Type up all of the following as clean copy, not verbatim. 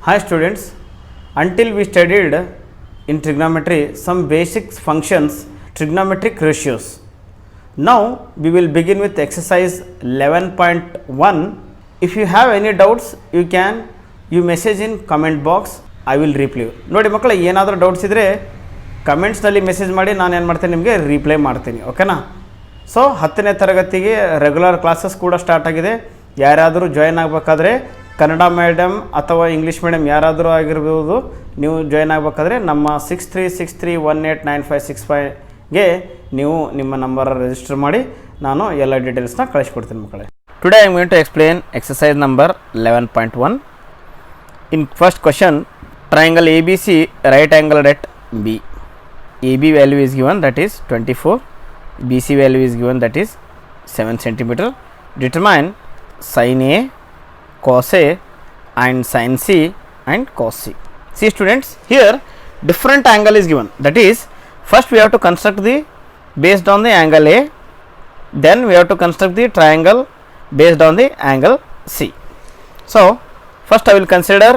Hi students, until we studied in trigonometry some basic functions, trigonometric ratios. Now we will begin with exercise 11.1. If you have any doubts, you message in comment box. I will reply. ನೋಡಿ ಮಕ್ಕಳು ಏನಾದರೂ doubts ಇದ್ದರೆ ಕಮೆಂಟ್ಸ್ನಲ್ಲಿ message ಮಾಡಿ ನಾನು ಏನು ಮಾಡ್ತೀನಿ ನಿಮಗೆ reply ಮಾಡ್ತೀನಿ ಓಕೆನಾ. ಸೊ 10ನೇ ತರಗತಿಗೆ ರೆಗ್ಯುಲರ್ ಕ್ಲಾಸಸ್ ಕೂಡ ಸ್ಟಾರ್ಟ್ ಆಗಿದೆ. ಯಾರಾದರೂ ಜಾಯ್ನ್ ಆಗಬೇಕಾದ್ರೆ ಕನ್ನಡ ಮೀಡಿಯಮ್ ಅಥವಾ ಇಂಗ್ಲೀಷ್ ಮೀಡಿಯಮ್ ಯಾರಾದರೂ ಆಗಿರ್ಬೋದು, ನೀವು ಜಾಯ್ನ್ ಆಗಬೇಕಾದ್ರೆ ನಮ್ಮ 6363189565ಗೆ ನೀವು ನಿಮ್ಮ ನಂಬರ್ ರಿಜಿಸ್ಟರ್ ಮಾಡಿ ನಾನು ಎಲ್ಲ ಡೀಟೇಲ್ಸ್ನ ಕಳಿಸ್ಕೊಡ್ತೀನಿ ಮಕ್ಕಳೇ. Today I am going to explain exercise number 11.1. In first question, triangle ABC right angled at B. AB value is given, that is 24. BC value is given, that is 7 cm. Determine sin A, cos A and sin C and cos C. See students, here different angle is given, that is first we have to construct the based on the angle A, then we have to construct the triangle based on the angle C. So first I will consider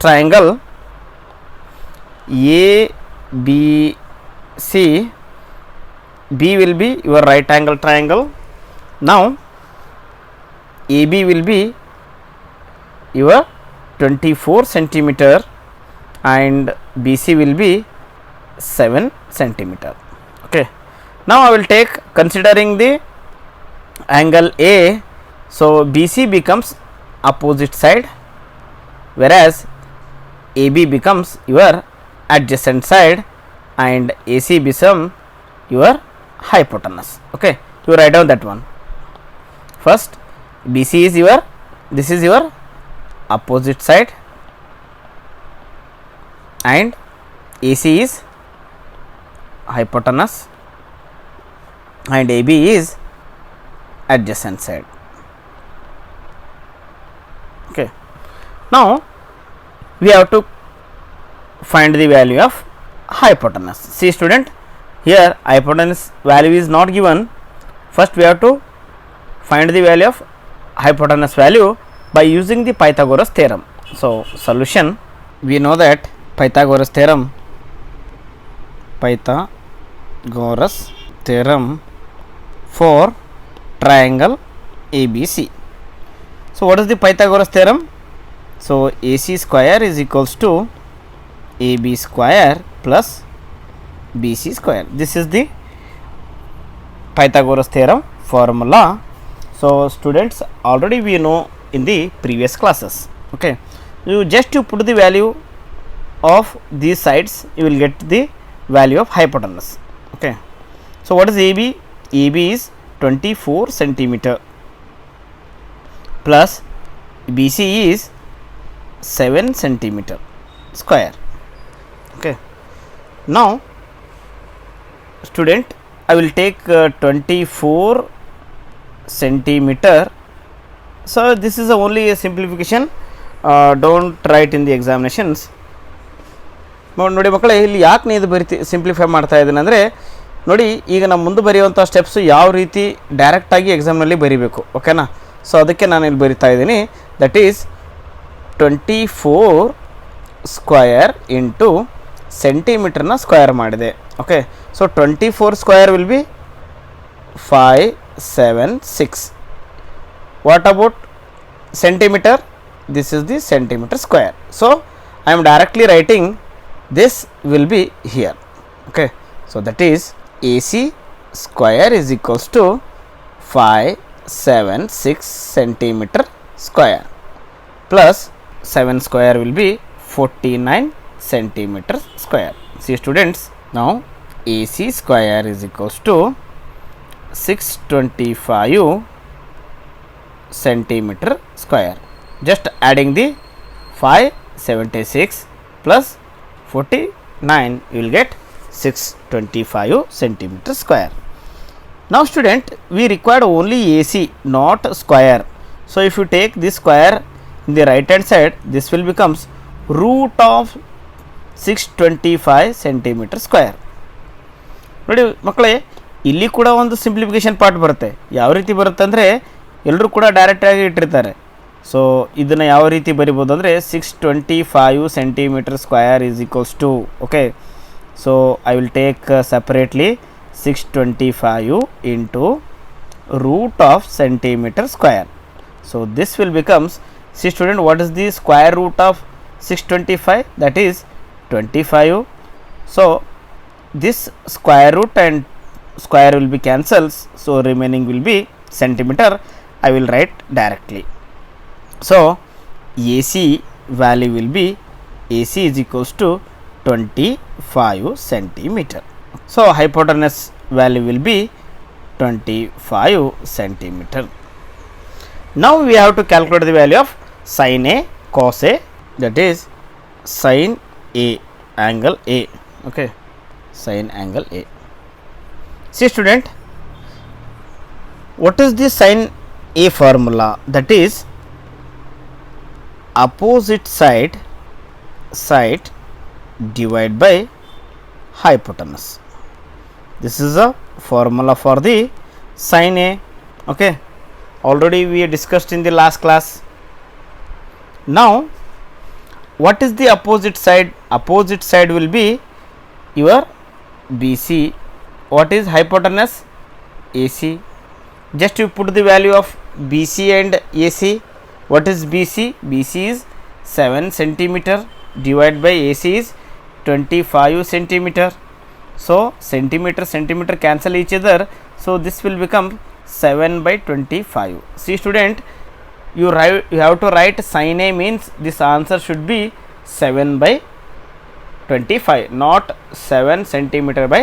triangle ABC. B will be your right angle triangle. Now AB will be your 24 centimeter and BC will be 7 centimeter. Okay. Now I will take considering the angle A. So BC becomes opposite side, whereas AB becomes your adjacent side and AC become your hypotenuse. Okay, you write down that one. First BC is this is your opposite side and AC is hypotenuse and AB is adjacent side. Okay, now we have to find the value of hypotenuse. See student, here hypotenuse value is not given. First we have to find the value of hypotenuse value by using the Pythagoras theorem. So solution, we know that Pythagoras theorem for triangle ABC. So what is the Pythagoras theorem? So AC square is equals to AB square plus BC square. This is the Pythagoras theorem formula. So students, already we know in the previous classes. Okay, you put the value of these sides, you will get the value of hypotenuse. Okay, so what is AB? AB is 24 centimeter plus BC is 7 centimeter square. Okay, now student, I will take 24 centimeter. So this is only a simplification, don't write in the examinations. ನೋಡಿ ಮಕ್ಕಳೇ, ಇಲ್ಲಿ ಯಾಕೆ ನೀವು ಇದು simplify ಮಾಡ್ತಾ ಇದ್ದೀನಿ ಅಂದರೆ, ನೋಡಿ ಈಗ ನಮ್ಮ ಮುಂದೆ ಬರೆಯುವಂಥ ಸ್ಟೆಪ್ಸು ಯಾವ ರೀತಿ ಡೈರೆಕ್ಟಾಗಿ ಎಕ್ಸಾಮ್ನಲ್ಲಿ ಬರೀಬೇಕು ಓಕೆನಾ. ಸೊ ಅದಕ್ಕೆ ನಾನು ಇಲ್ಲಿ ಬರಿತಾ ಇದ್ದೀನಿ, ದಟ್ ಈಸ್ 24 ಸ್ಕ್ವಯರ್ ಇಂಟು ಸೆಂಟಿಮೀಟರ್ನ ಸ್ಕ್ವಯರ್ ಮಾಡಿದೆ. Okay, so 24 square will be 576. What about centimeter? This is the centimeter square. So I am directly writing this will be here. Okay, so that is AC square is equals to 576 centimeter square plus 7 square will be 49 centimeter square. See students, now AC square is equals to 625 centimeter square. Just adding the 576 plus 49, you will get 625 centimeter square. Now student, we required only AC, not square. So if you take this square in the right hand side, this will becomes root of 625 centimeter square. ನೋಡಿ ಮಕ್ಕಳೇ, ಇಲ್ಲಿ ಕೂಡ ಒಂದು simplification part ಬರುತ್ತೆ. ಯಾವ ರೀತಿ ಬರುತ್ತೆ ಅಂದರೆ, ಎಲ್ಲರೂ ಕೂಡ ಡೈರೆಕ್ಟಾಗಿ ಇಟ್ಟಿರ್ತಾರೆ. ಸೊ ಇದನ್ನು ಯಾವ ರೀತಿ ಬರಿಬೋದು ಅಂದರೆ 625 centimeter square is equals to, okay, so I will take separately 625 into root of centimeter square. So this will becomes, see student, what is the square root of 625? That is 25. So this square root and square will be cancels, so remaining will be centimeter. I will write directly. So AC value will be, AC is equals to 25 centimeter. So hypotenuse value will be 25 centimeter. Now we have to calculate the value of sin A cos A, that is sin A angle A, okay, sin angle A. See student, what is the sin A formula? That is opposite side divided by hypotenuse. This is a formula for the sin A, okay, already we discussed in the last class. Now what is the opposite side? Opposite side will be your BC. What is hypotenuse? AC. Just you put the value of BC and AC. What is BC? BC is 7 centimeter divided by AC is 25 centimeter. So centimeter cancel each other, so this will become 7 by 25. See student, you have to write sin A means this answer should be 7 by 25, not 7 centimeter by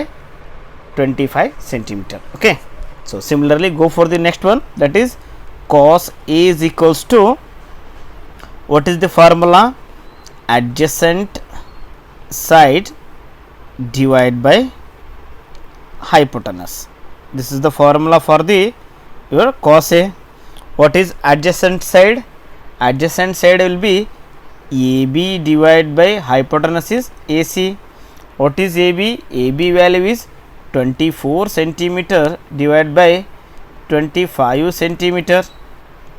25 centimeter, okay. So similarly go for the next one, that is cos A is equals to, what is the formula? Adjacent side divided by hypotenuse. This is the formula for the your cos A. What is adjacent side? Adjacent side will be AB divided by hypotenuse is AC. What is AB? AB value is 24 centimeter divided by 25 centimeter,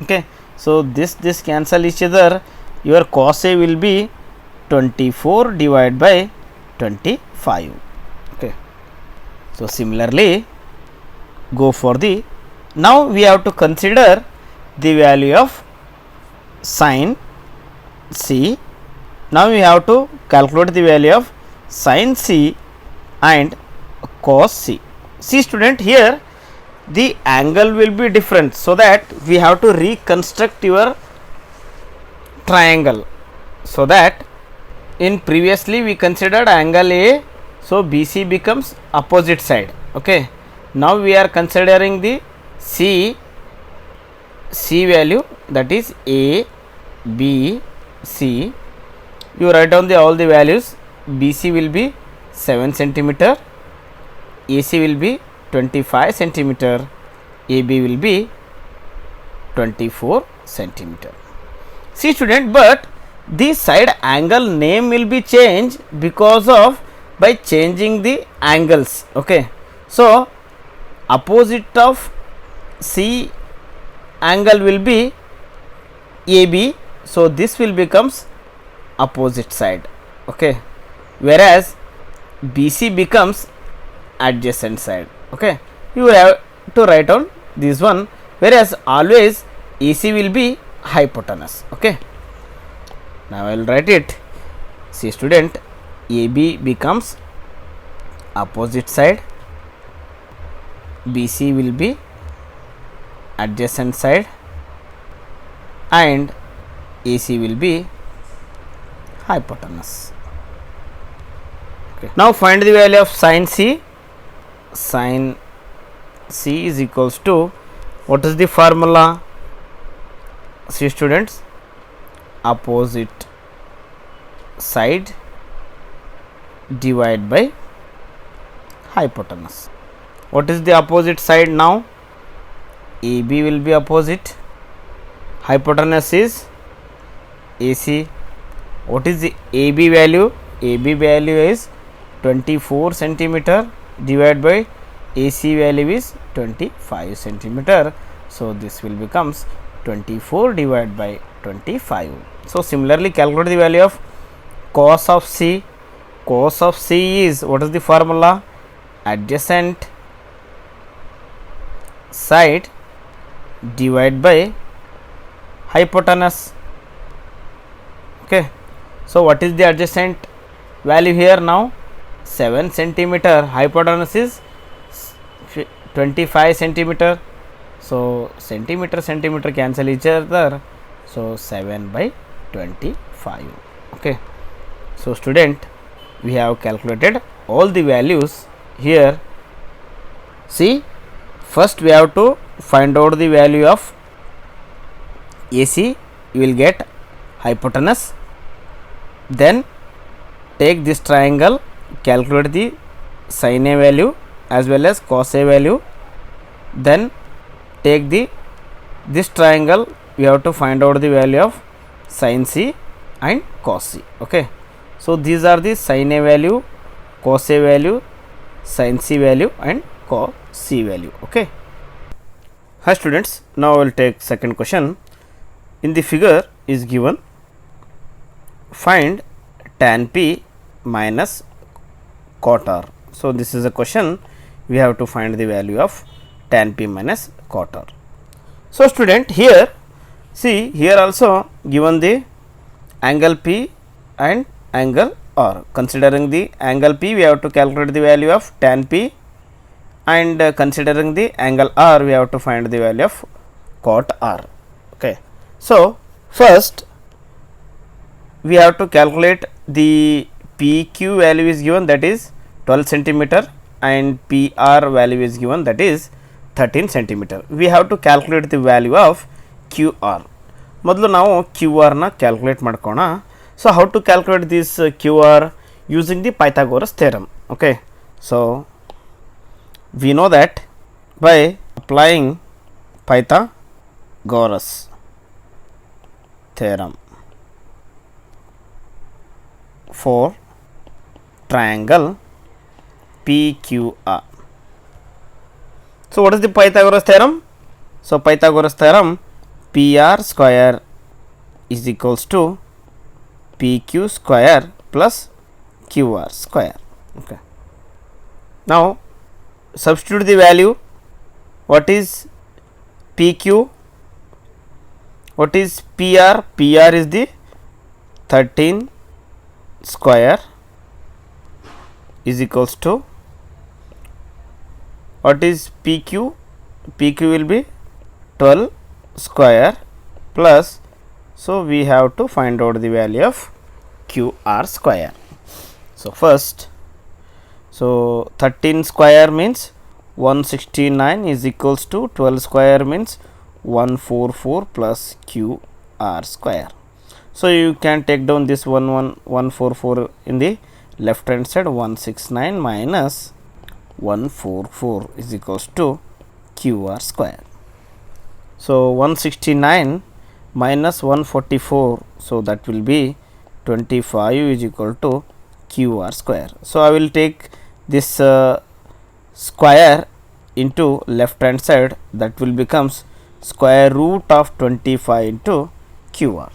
okay. So this cancel each other, your cos A will be 24 divided by 25, okay. So similarly go for the, now we have to consider the value of sin C. Now we have to calculate the value of sin C and cos C. See student, here the angle will be different, so that we have to reconstruct your triangle. So that in previously we considered angle A, so BC becomes opposite side, okay. Now we are considering the C value, that is A B C. You write down all the values. BC will be 7 centimeter, AC will be 25 centimeter, AB will be 24 centimeter. See student, but this side angle name will be changed because of by changing the angles, okay. So opposite of C angle will be AB, so this will becomes opposite side, okay, whereas BC becomes adjacent side, okay. You have to write on this one, whereas always AC will be hypotenuse, okay. Now I will write it. See student, AB becomes opposite side, BC will be adjacent side, and AC will be hypotenuse, okay. Now find the value of sin C. Sin C is equals to, what is the formula? See students, opposite side divided by hypotenuse. What is the opposite side now? AB will be opposite, hypotenuse is AC. What is the AB value? AB value is 24 centimeter divided by AC value is 25 centimeter. So this will becomes 24 divided by 25. So similarly calculate the value of cos of C. Cos of C is, what is the formula? Adjacent side divided by hypotenuse. Okay, so what is the adjacent value here now? 7 centimeter. Hypotenuse is 25 centimeter. So centimeter cancel each other. So 7 by 25. Okay, so student, we have calculated all the values here. See, first we have to find out the value of AC. You will get hypotenuse. Then take this triangle, calculate the sin A value as well as cos A value. Then take this triangle, we have to find out the value of sin C and cos C. Okay, so these are the sin A value, cos A value, sin C value and cos C value. Okay. Hi students, now I will take second question. In the figure is given, find tan P minus cot R. So this is a question, we have to find the value of tan P minus cot R. So student, here see, here also given the angle P and angle R. Considering the angle P, we have to calculate the value of tan P, and considering the angle R, we have to find the value of cot R. Okay, so first we have to calculate the PQ value is given, that is 12 centimeter, and PR value is given, that is 13 centimeter. We have to calculate the value of QR. ಮೊದಲು ನಾವು QR ನ calculate ಮಾಡ್ಕೋಣ. So how to calculate this QR? Using the Pythagoras theorem. Okay, so we know that by applying Pythagoras theorem for triangle PQR. So what is the Pythagoras theorem? So Pythagoras theorem, PR square is equals to PQ square plus QR square. Okay, now substitute the value. What is PQ? What is PR? PR is the 13 square is equals to, what is PQ? PQ will be 12 square plus, so we have to find out the value of QR square. So first, so 13 square means 169 is equals to 12 square means 144 plus QR square. So you can take down this 144 in the left hand side. 169 minus 144 is equals to QR square. So 169 minus 144, so that will be 25 is equal to QR square. So I will take this square into left hand side, that will becomes square root of 25 into QR.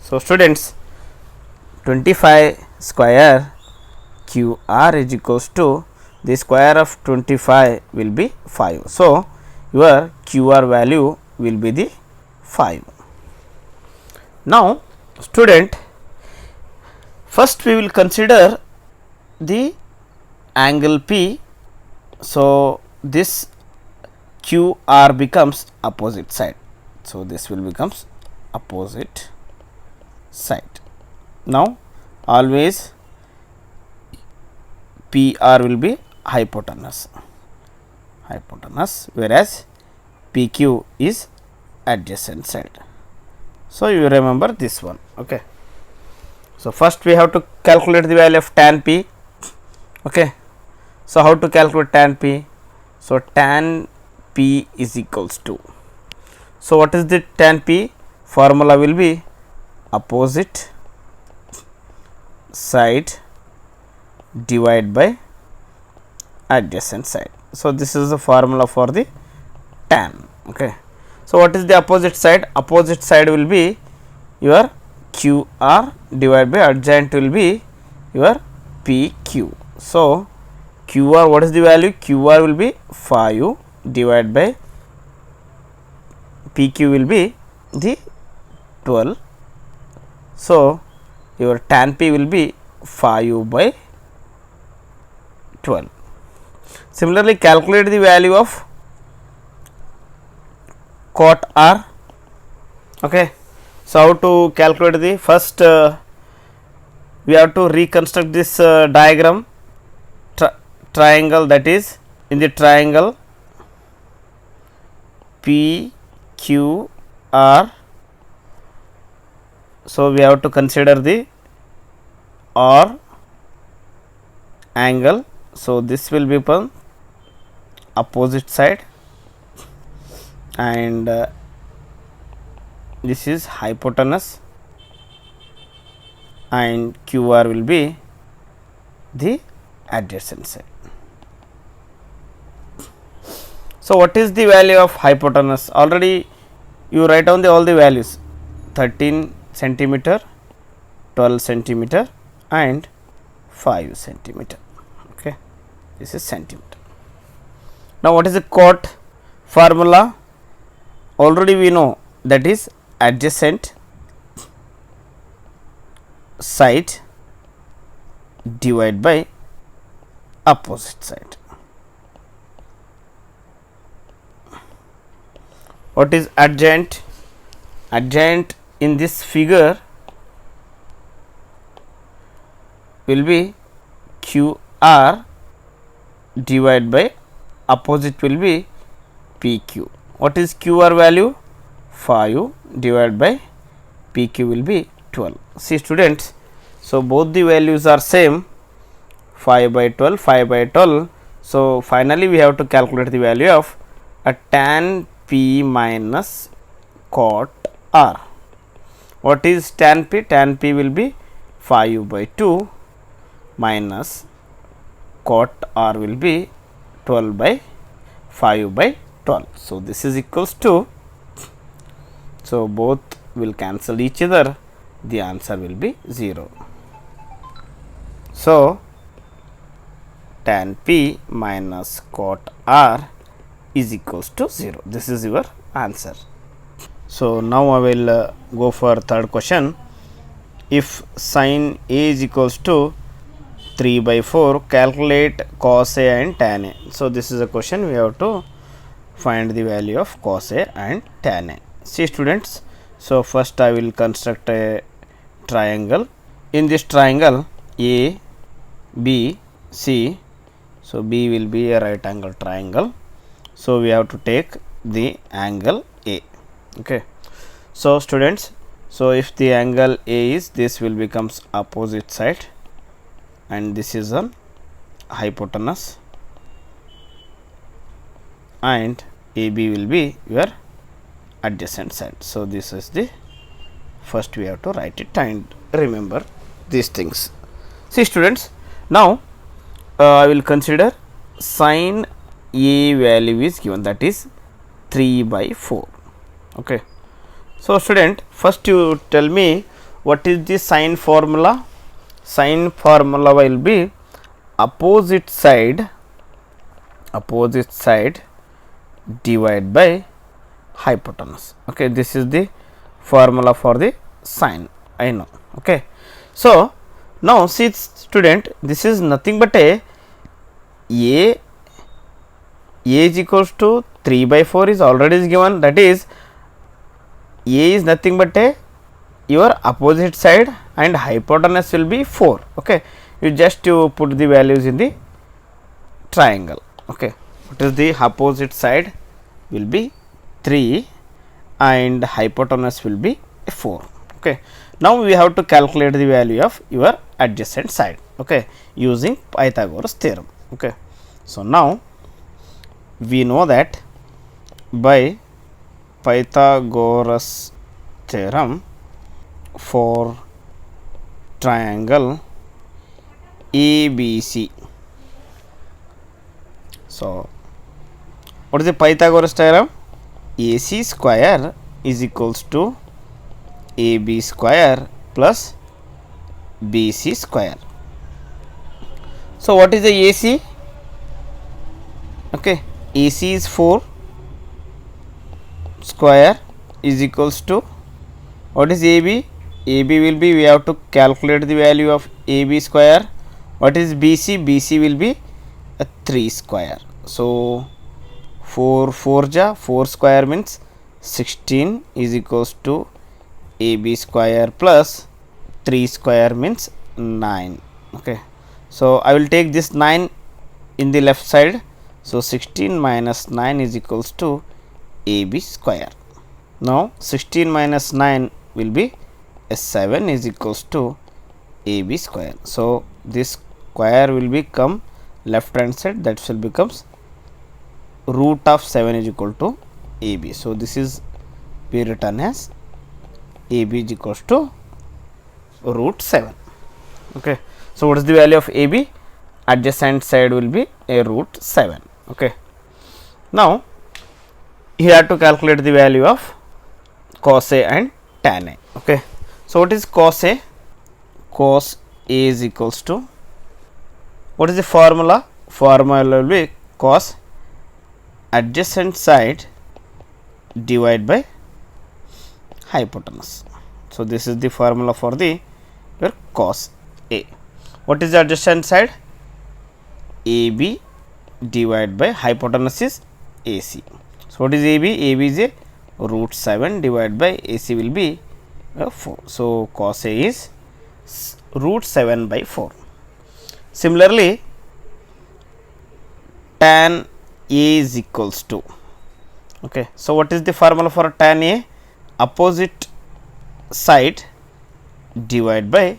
So students, 25 square QR is equals to, the square of 25 will be 5. So your QR value will be the 5. Now student, first we will consider the angle P. So this QR becomes opposite side. So this will becomes opposite side. Now always PR will be hypotenuse, whereas PQ is adjacent side. So you remember this one. Okay, so first we have to calculate the value of tan P. Okay, so how to calculate tan P? So tan P is equals to, so what is the tan P? Formula will be opposite side divided by adjacent side. So this is the formula for the tan. Okay, So what is the opposite side? Opposite side will be your QR divided by adjoint will be your PQ. So QR, what is the value? QR will be 5 divided by PQ will be the 12. So your tan P will be 5 by 12. Similarly, calculate the value of cot R. Okay. So how to calculate the first? We have to reconstruct this diagram triangle, that is in the triangle PQR. So we have to consider the R angle. So this will become opposite side, and this is hypotenuse, and QR will be the adjacent side. So what is the value of hypotenuse? Already you write down all the values: 13 centimeter, 12 centimeter, and 5 centimeter. Okay, this is centimeter. Now what is the cot formula? Already we know, that is adjacent side divided by opposite side. What is adjoint? Adjoint in this figure will be QR divided by opposite will be PQ. What is QR value? 5 divided by PQ will be 12. See students, so both the values are same, 5 by 12, 5 by 12. So finally we have to calculate the value of a tan P minus cot R. What is tan P? Tan P will be 5 by 2 minus cot R will be 12 by 5 by 12. So this is equals to, so both will cancel each other, the answer will be 0. So tan P minus cot R is equals to 0. This is your answer. So now I will go for third question. If sin A is equals to 3 by 4, calculate cos A and tan A. So this is a question, we have to find the value of cos A and tan A. See students, so first I will construct a triangle. In this triangle A, B, C, so B will be a right angle triangle. So we have to take the angle A. Okay. So students, so if the angle A is, this will becomes opposite side, and this is an hypotenuse, and AB will be your adjacent side. So this is the first, we have to write it and remember these things. See students, now I will consider sin A value is given, that is 3 by 4. Okay. So student, first you tell me what is the sin formula. Sin formula will be opposite side divided by hypotenuse. Okay, this is the formula for the sin, I know. Okay. So now see student, this is nothing but A is equals to 3 by 4 is already given, that is A is nothing but your opposite side, and hypotenuse will be 4. Okay, you just put the values in the triangle. Okay, what is the opposite side will be 3 and hypotenuse will be 4. Okay, now we have to calculate the value of your adjacent side. Okay, using Pythagoras theorem. Okay, so now we know that by Pythagoras theorem for triangle ABC. So what is the Pythagoras theorem? AC square is equals to AB square plus BC square. So what is the AC? Okay, AC is 4 square is equals to, what is AB? AB will be, we have to calculate the value of AB square. What is BC? BC will be a 3 square. So 4 square means 16 is equals to AB square plus 3 square means 9. Okay, so I will take this 9 in the left side. So 16 minus 9 is equals to AB square. Now 16 minus 9 will be 7 is equals to AB square. So this square will become left hand side, that will becomes root of 7 is equal to AB. So this is be written as AB is equals to root 7. Okay, so what is the value of AB? Adjacent side will be a root 7. Okay, now you have to calculate the value of cos A and tan A. Okay, so what is cos A? Cos A is equals to, what is the formula? Formula will be cos adjacent side divided by hypotenuse. So this is the formula for the your cos A. What is the adjacent side? AB divided by hypotenuse is AC. So what is AB? AB is a root 7 divided by AC will be 4. So cos A is root 7 by 4. Similarly, tan A is equals to, okay, so what is the formula for tan A? Opposite side divided by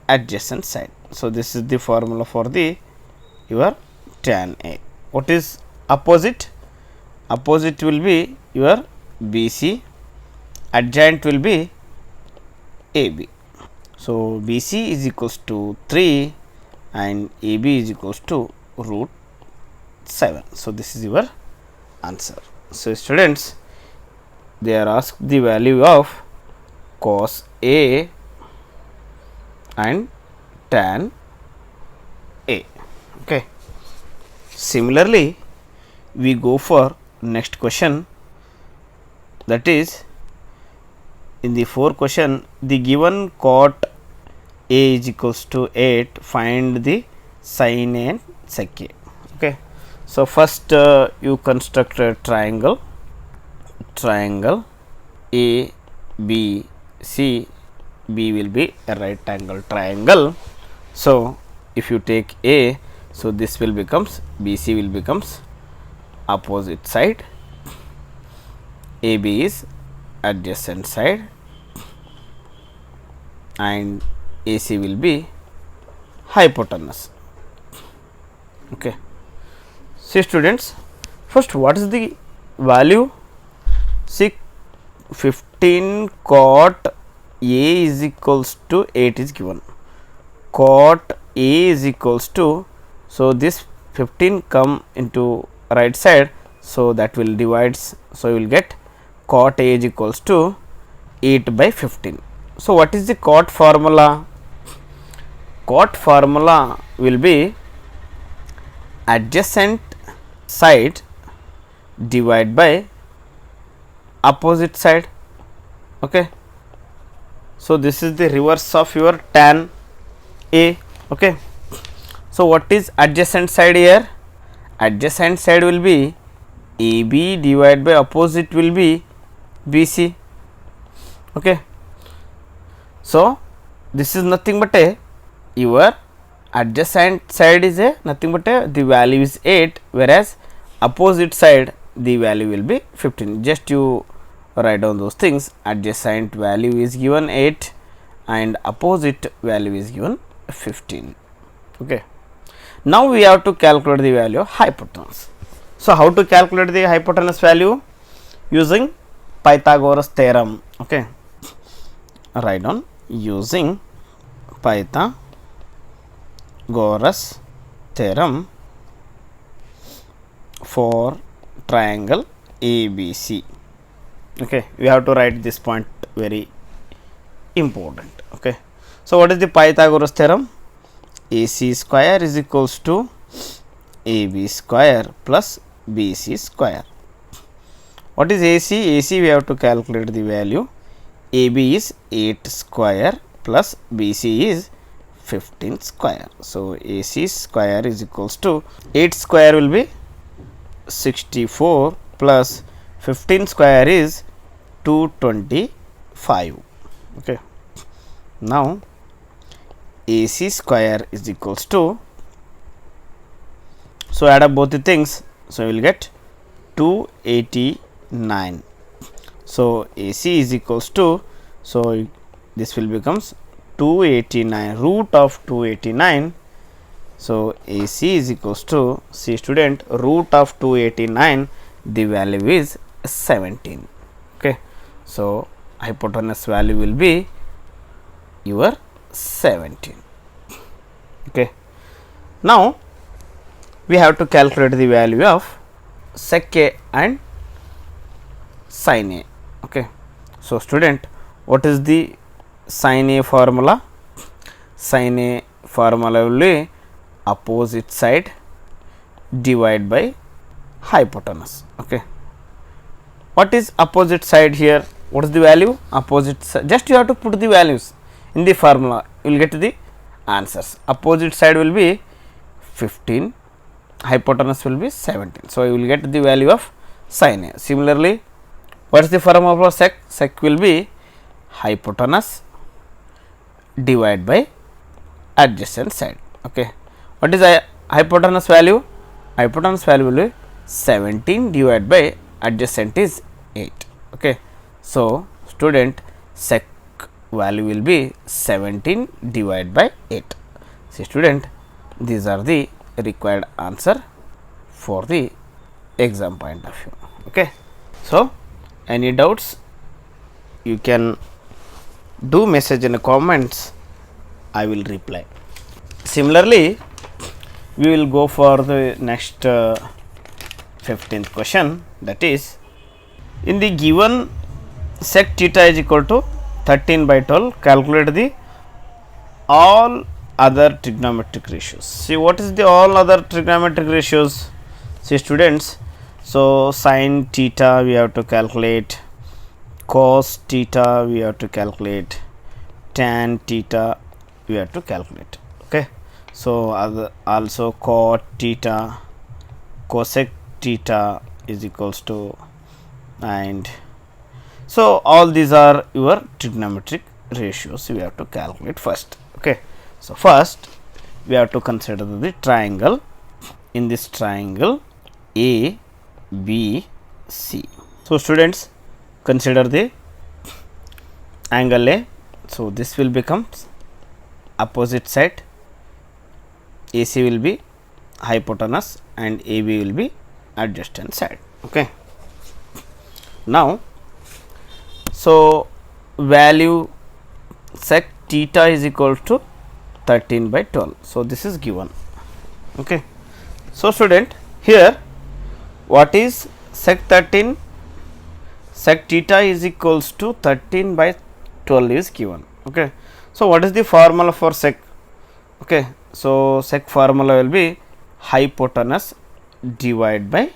adjacent side. So this is the formula for the your tan A. What is opposite? Opposite will be your BC, adjoint will be AB. So BC is equals to 3 and AB is equals to root 7. So this is your answer. So students, they are asked the value of cos A and tan A. Okay. Similarly, we go for next question, that is in the 4th question, the given cot A is equals to 8, find the sin A and sec A. Okay, so first you construct a triangle A B C. B will be a right angle triangle. So if you take A, so this will becomes BC will becomes opposite side, AB is adjacent side and AC will be hypotenuse. Okay, see students, first what is the value? See, 15 cot A is equals to 8 is given. Cot A is equals to, so this 15 come into right side, so that will divides, so you will get cot A is equals to 8 by 15. So what is the cot formula? Cot formula will be adjacent side divided by opposite side. Okay, so this is the reverse of your tan A. Okay, so what is adjacent side here? Adjacent side will be AB divided by opposite will be BC. Okay, so this is nothing but a your adjacent side is a nothing but a the value is 8, whereas opposite side the value will be 15. Just you write down those things. Adjacent value is given 8 and opposite value is given 15. Okay, now we have to calculate the value of hypotenuse. So how to calculate the hypotenuse value? Using Pythagoras theorem. Okay, write down using Pythagoras theorem for triangle ABC. Okay, we have to write this point very important. Okay, so what is the Pythagoras theorem? AC square is equals to AB square plus BC square. What is AC? AC we have to calculate the value. AB is 8 square plus BC is 15 square. So AC square is equals to 8 square will be 64 plus 15 square is 225. Okay. Now AC square is equals to, so add up both the things, so we will get 289. So AC is equals to, so this will becomes 289 root of 289. So AC is equals to, see student, root of 289, the value is 17. Okay, so hypotenuse value will be your 17. Okay, now we have to calculate the value of sec A and sin A. Okay, so student, what is the sin A formula? Sin A formula will be opposite side divided by hypotenuse. Okay, what is opposite side here? What is the value? Opposite side, just you have to put the values in the formula, you will get the answers. Opposite side will be 15, hypotenuse will be 17. So you will get the value of sin A. Similarly, what is the formula for sec? Sec will be hypotenuse divided by adjacent side. Okay, what is hypotenuse value? Hypotenuse value will be 17 divided by adjacent is 8. Okay, so student, sec value will be 17 divided by 8. See student, these are the required answer for the exam point of view. Okay, so any doubts you can do message in the comments, I will reply. Similarly, we will go for the next 15th question, that is, in the given sec theta is equal to 13 by 12, calculate the all other trigonometric ratios. See, what is the all other trigonometric ratios? See students, so sin theta we have to calculate, cos theta we have to calculate, tan theta we have to calculate. Okay, so also cot theta, cosec theta is equals to, and so all these are your trigonometric ratios we have to calculate first. Okay, so first we have to consider the triangle. In this triangle A B C, so students, consider the angle A. So this will become opposite side, AC will be hypotenuse and AB will be adjacent side. Okay, now so value sec theta is equal to 13 by 12. So this is given. Okay, so student, here what is sec 13? Sec theta is equals to 13 by 12 is given. Okay, so what is the formula for sec? Okay, so sec formula will be hypotenuse divided by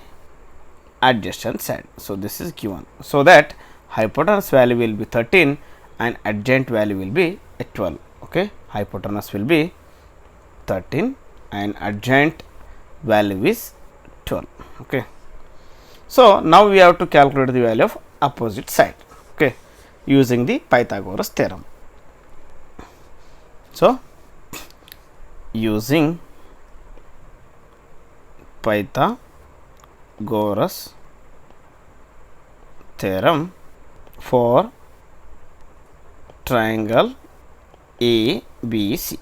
adjacent side. So this is given, so that hypotenuse value will be 13 and adjacent value will be 12. Okay, hypotenuse will be 13 and adjacent value is 12. Okay, so now we have to calculate the value of opposite side. Okay, using the Pythagoras theorem. So using Pythagoras theorem for triangle ABC.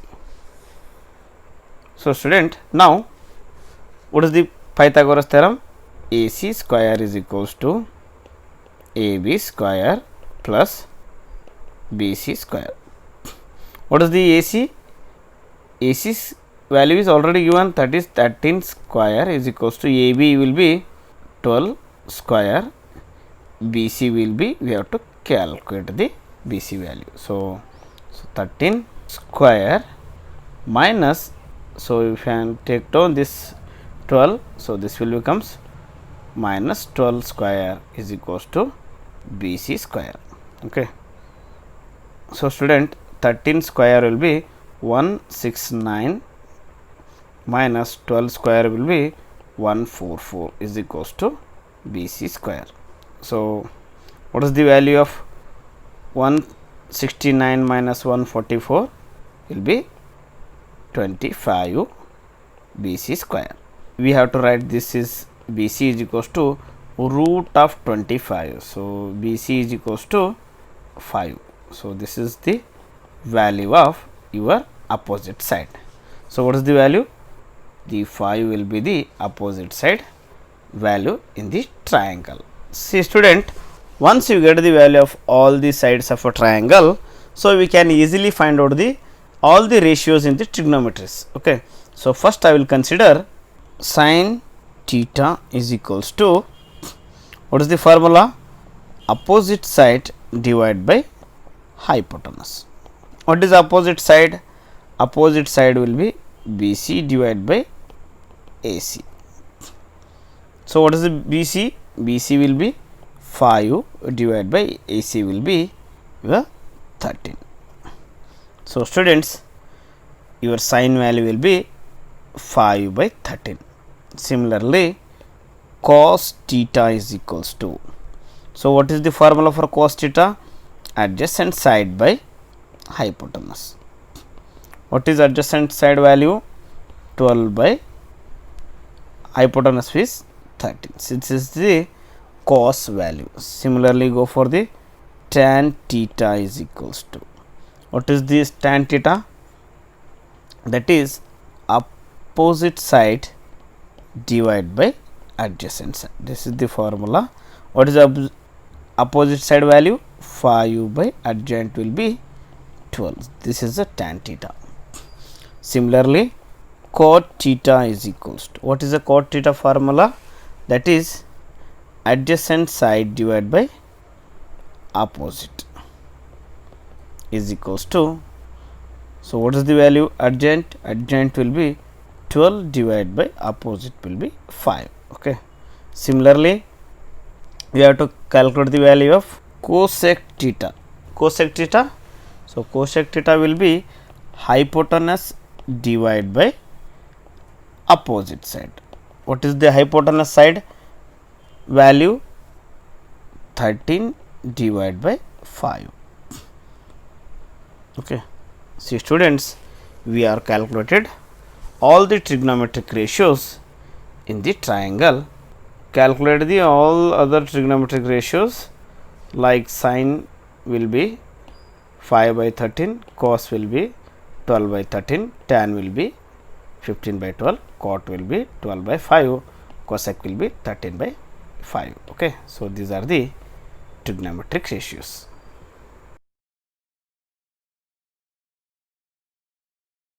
So student, now what is the Pythagoras theorem? AC square is equals to AB square plus BC square. What is the AC? AC's value is already given, that is 13 square is equals to AB will be 12 square, BC will be, we have to calculate the BC value. So 13 square minus, so if I take down this 12, so this will becomes minus 12 square is equals to BC square. Okay. So student, 13 square will be 169 minus 12 square will be 144 is equals to BC square. So what is the value of 169 minus 144 will be 25 BC square. We have to write this is BC is equals to root of 25. So BC is equals to 5. So this is the value of your opposite side. So what is the value? The 5 will be the opposite side value in the triangle. See student, once you get the value of all the sides of a triangle, so we can easily find out the all the ratios in the trigonometries. Okay. So first I will consider sin theta is equals to, what is the formula? Opposite side divided by hypotenuse. What is opposite side? Opposite side will be BC divided by AC. So what is the BC? BC will be 5 divided by AC will be your 13. So students, your sin value will be 5 by 13. Similarly, cos theta is equals to, so what is the formula for cos theta? Adjacent side by hypotenuse. What is adjacent side value? 12 by hypotenuse is 13. This is the cos value. Similarly, go for the tan theta is equals to, what is this tan theta? That is opposite side divided by adjacent side. This is the formula. What is the opposite side value? 5 by adjacent will be 12. This is the tan theta. Similarly, cot theta is equals to, what is the cot theta formula? That is adjacent side divided by opposite is equals to, so what is the value? Adjacent, adjacent will be 12 divided by opposite will be 5. Okay. Similarly, we have to calculate the value of cosec theta. Cosec theta, so cosec theta will be hypotenuse divided by opposite side. What is the hypotenuse side value? 13 divided by 5. Okay. See students, we are calculated all the trigonometric ratios in the triangle. Calculate the all other trigonometric ratios, like sin will be 5 by 13, cos will be 12 by 13, tan will be 15 by 12, cot will be 12 by 5, cosec will be 13 by 5. Okay. So these are the trigonometric ratios.